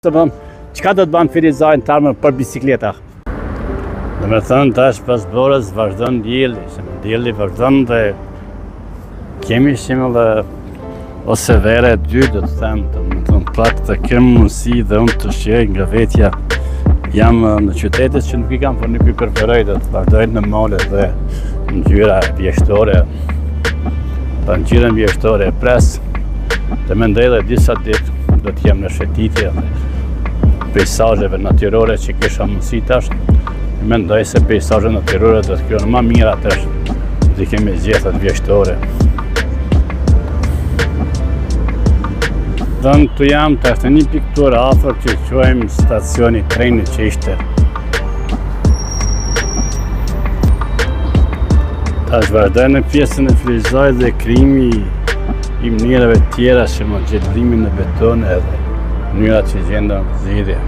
Qka do të banë Firizaj në termën për bicikleta? Dhe me thënë tash pas borës vazhdon dielli, dielli vazhdon dhe kemi shimë dhe ose vere dy do të them, të më thënë pak të kemë mundësi dhe unë të shqej nga vetja jam në qytetet që nuk i kam, por nuk i preferoj dhe të vazhdojnë në male dhe në gjyra vjeshtore, në gjyrën vjeshtore e pres dhe mendoj dhe disa ditë do të jem në shëtitje pejsazheve natyrore që kisha mundësi tash, mendoj se pejsazhet natyrore do të krijojnë më mira tash, dhe kemi zgjedhjet vjeshtore. Don tu jam tash në një pikturë afër që quajmë stacioni trenit që ishte. Tash vazhdoj në pjesën e Firizajt dhe krijimi i mënyrave tjera që më gjetërimin në beton edhe mënyrat që gjenda në zhidhje.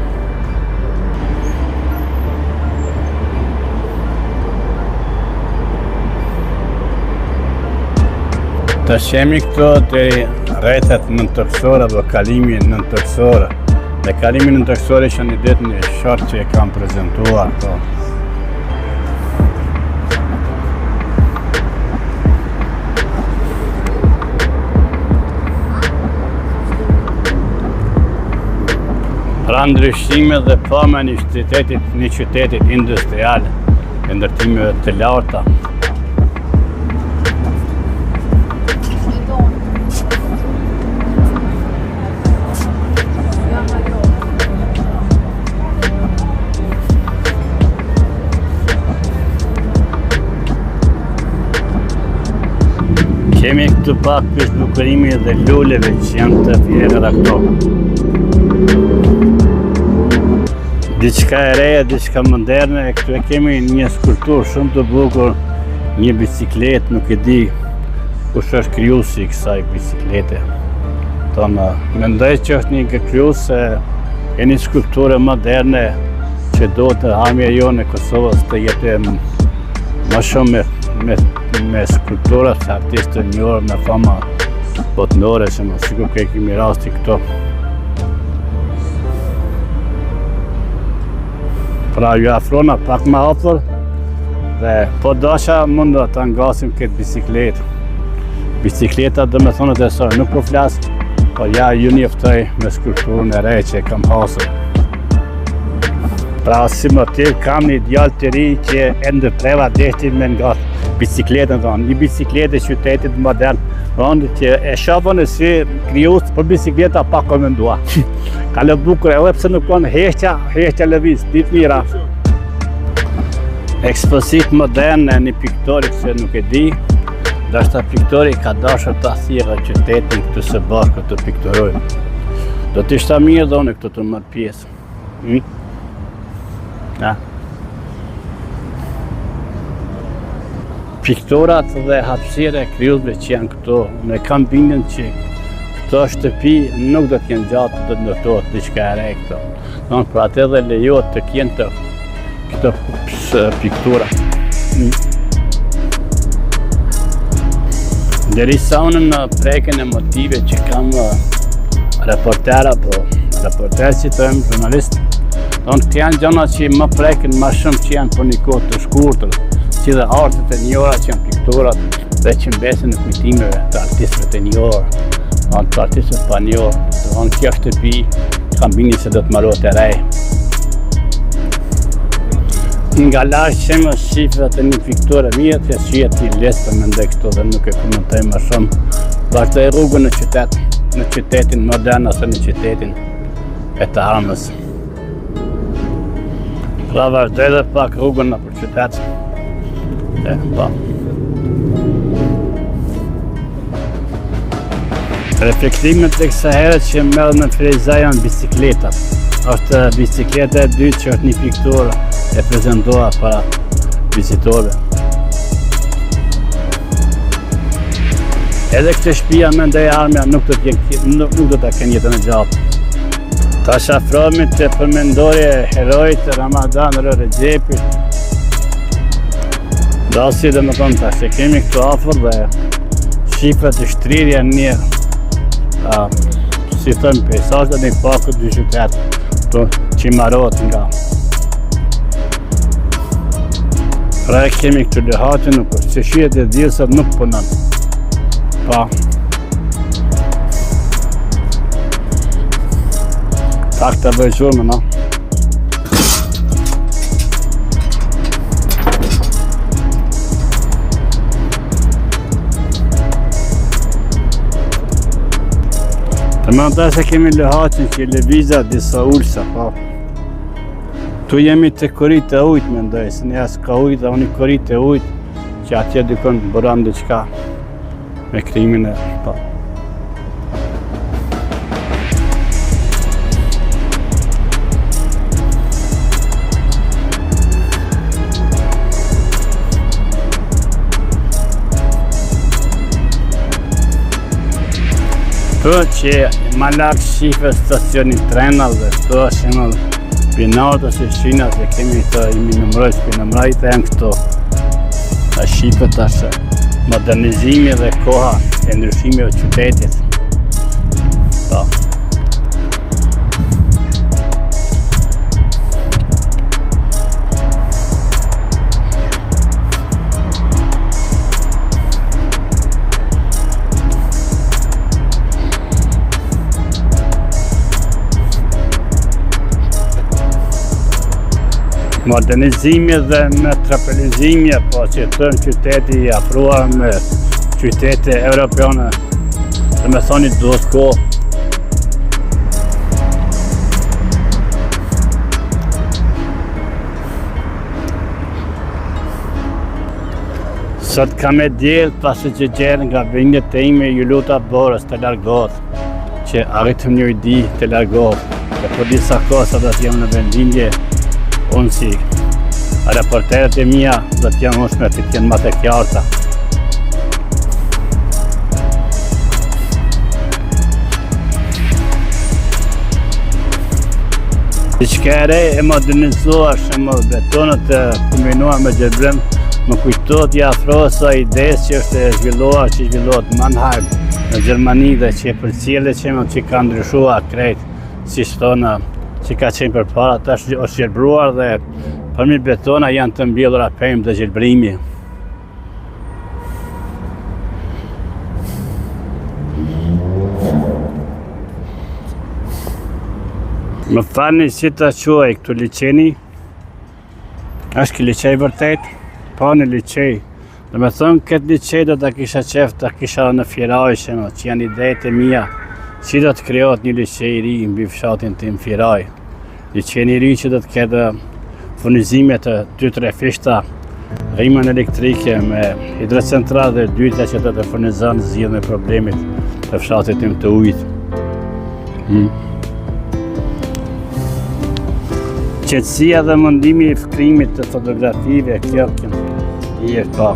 Të shemi këto të rrethet nëntokësore dhe kalimi nëntokësore. Dhe kalimi nëntokësore që një ditë një short që e kam prezentuar këto. Pra ndryshime dhe pama një qytetit industrial e ndërtimeve të larta. Kemi këtu pak për bukurimi dhe luleve që janë të vjerëra këto. Diçka e reja, diçka moderne, këtu e kemi një skulpturë shumë të bukur, një bicikletë, nuk e di kush është krijuesi i kësaj biciklete. Mendoj që është një krijues e një skulpture moderne që do të hamja jonë e Kosovës të jetë më shumë me skulptura të artistë të njohur me fama botërore, që më sikur që kemi rasti këto. Pra ju afrona pak më afër dhe po dasha mund të ngasim këtë bicikletë. Bicikleta dhe me thonë të soj nuk po flas, po ja ju njoftoj me skulpturën e re që e kam hasur. Pra si motiv kam një djalë të ri që e ndërpreva deshtin me nga bicikletën tonë, një bicikletë e qytetit modern, që e shofën e si krijues për bicikleta pa komendua. Ka lë bukur edhe pse nuk kanë heqja lëviz, ditë mira. Ekspozit modern e një piktori që nuk e di, dashta piktori ka dashur ta thirrë qytetin këtu së bashku të pikturojnë. Do të ishte mirë dhe unë këtu të marr pjesë. Ja. Pikturat dhe hapësira e krijuesve që janë këtu, ne kam bindjen që këto shtëpi nuk do të jenë gjatë, do të ndërtohet diçka e re këto. Për atë edhe lejohet të kenë këto piktura. Derisa unë në prekën e motive që kam reportera, po reporter që të jem jurnalist, këtë janë gjëna që më preken më shumë që janë për një kohë të shkurtër, si dhe artet e njëra që janë pikturat dhe që mbesin në kujtimeve të artistëve të njohur, të artistëve pa njohur, kjo shtëpi kam bini se do të marrohet e rej. Nga lashtë që më shifrat e një pikturë mirë, të shihet i lesë të mendoj këto dhe nuk e komentoj më shumë. Vazhdoj rrugën në qytetin modern ose në qytetin e të armës. Pra vazhdoj dhe pak rrugën në për qytet. Reflektimet e kësaj herë që merret në Firizaj janë bicikletat. Është bicikleta e dytë që është një pikturë e prezentuar para vizitorëve. Edhe këtë shtëpia mendoj armja nuk do ta kenë jetën e gjatë. Tash afrohemi te përmendorja e herojit Ramadan Rexhepit. Dasi dhe më thonë tash, kemi këtu afër dhe shifrat e shtrirja një si thëmë pejsazhet në pakët dy qytetë. to që marot nga. Pra e kemi këtë lehatin nuk është, që shihet e dhjesat nuk punon. Pa. Tak të bëjshurme, no? Të më nda se kemi lehatin që i levizat disa ullësa, pa. Tu jemi të korit e ujtë, me ndoj, se një asë ka ujtë, dhe unë i korit e ujtë, që atje dykon të bëram dhe qka me krimin e, pa. Të që ma lakë shife stacionin trenal dhe të është në pinatës e shinat dhe kemi të imi nëmrojës për nëmrajt e në këto shife të është modernizimi dhe koha e ndryshimi o qytetit. Ta. Modernizimi dhe metropolizimi, po që të në qyteti i afruar me qytete europiane, dhe me thoni duhet kohë. Sot kam e djelë pasi që gjerë nga vindet e ime ju luta borës të largohet, që arritëm një idi të largohet, dhe për disa kosa dhe të jam në vendindje. Unë si raporteret e mija dhe t'jam ushme të t'jenë më të kjarta. Diçka e re e modernizuar shembull betonët e kombinuar me gjelbrim më kujtohet i afrosa idesë që është e zhvilluar që zhvillohet Mannheim në Gjermani dhe që e përcjellet që ka ndryshuar krejt si thonë që ka qenë për para, tash është gjelbruar dhe përmi betona janë të mbjellura pemë dhe gjelbrimi. Më falni si ta quaj këtu liçeni, është ki liçej vërtet, pa në liçej. Dhe me thënë këtë liçej do të kisha qef të kisha në Firaj që janë idejt e mija. Si do të krijohet një liçej i ri mbi fshatin tim Firaj. Liçeni i ri që do të ketë furnizime të 2-3 fishta, rrimën elektrike me hidrocentral dhe dyta që do të furnizon zgjidhjen e problemit të fshatit tim të ujit. Qetësia dhe mundimi i krijimit të fotografive, kjo i e pa.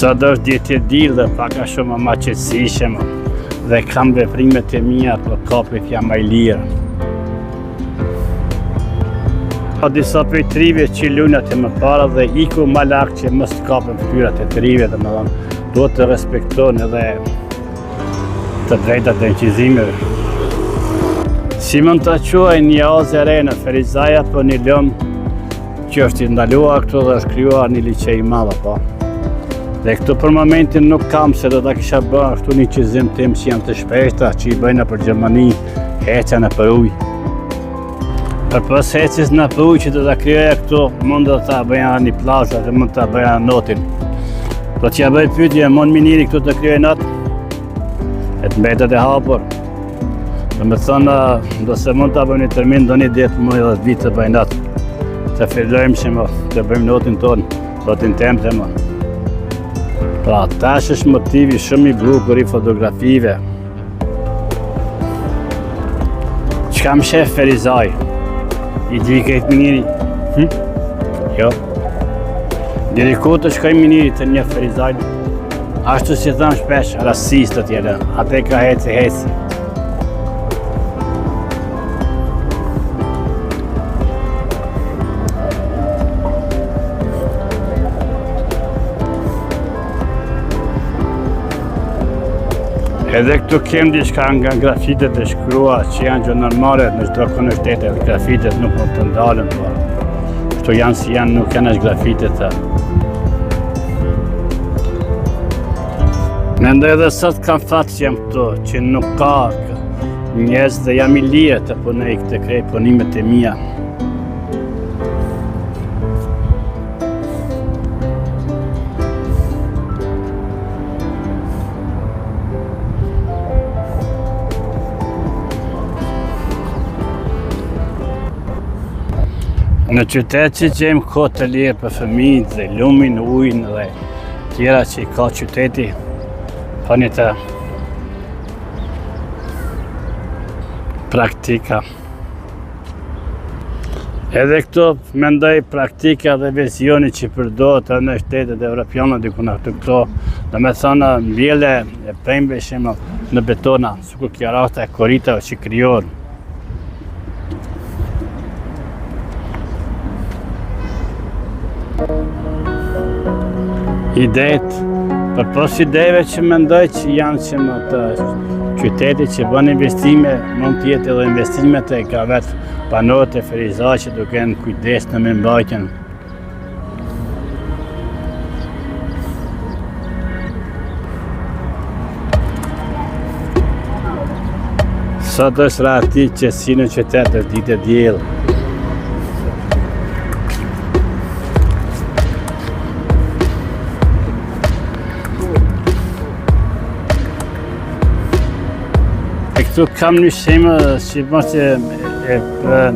Sot është ditë e dilë dhe paka shumë ma qetësishëm dhe kam veprimet e mia për kapit jam i lirë. Ka disa prej trive që lunat e më para dhe iku ma lakë që mos të kapën fytyrat e trive dhe më thonë duhet të respektojnë edhe të drejtat e inqizimeve. Si mund të quaj një azë e re në Ferizaja për një lëmë që është i ndaluar këtu dhe është krijuar një liçej i madh apo. Dhe këtu për momentin nuk kam se do ta kisha bërë ashtu një qizim tim që janë të shpeshta që i bëjnë për Gjermani hecja në për ujë. Për pas hecis në për ujë që do ta krijoja këtu mund do ta bëja një plazh dhe mund ta bëja notin. Do t'ja bëj pyetje, mund miniri këtu të krijoj not? E të mbetet e hapur. Do me thonë, do se mund ta bëjmë një termin do një 10 muaj dhe 10 vite të bëjmë not. Të fillojmë që të bëjmë notin tonë, notin tem të më. Pra, tash është motivi shumë i bukur i fotografive. Çka më shef Ferizaj? I di këtë miniri? Jo. Diri ku të shkoj miniri të një Ferizaj? Ashtu si thëmë shpesh, rasist të tjere. Ate ka heci. Edhe këtu kem diçka nga grafitet e shkruar që janë gjë normale në çdo komunitet, grafitet nuk mund të ndalen, po. Këto janë si janë, nuk janë as grafitet. Mendoj edhe sot kam fat që jam këtu, që nuk ka njerëz dhe jam i lirë të punoj këtë krejt punimet e mia. Në qytet që gjejmë kohë të lirë për fëmijët dhe lumin, ujin dhe tjera që i ka qyteti, pani të praktika. Edhe këto mendoj praktika dhe vizioni që përdohet në shtetet evropiane diku në këto, do me thënë mbjellje e pemëve në betona, sikur kjo rasta e korritave që krijohen. Idejt, për pos idejve që mendoj që janë që më të qytetit që bën investime, mund të jetë edhe investimet e ka vetë banorët e Ferizaj që duke në kujdes në mirëmbajtjen. Sot është rati që si në qytet është ditë e diell. Këtu kam një shemë që mos e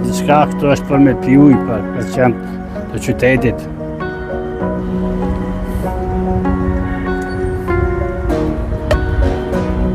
diçka këtu është për me pi ujë për qenë të qytetit.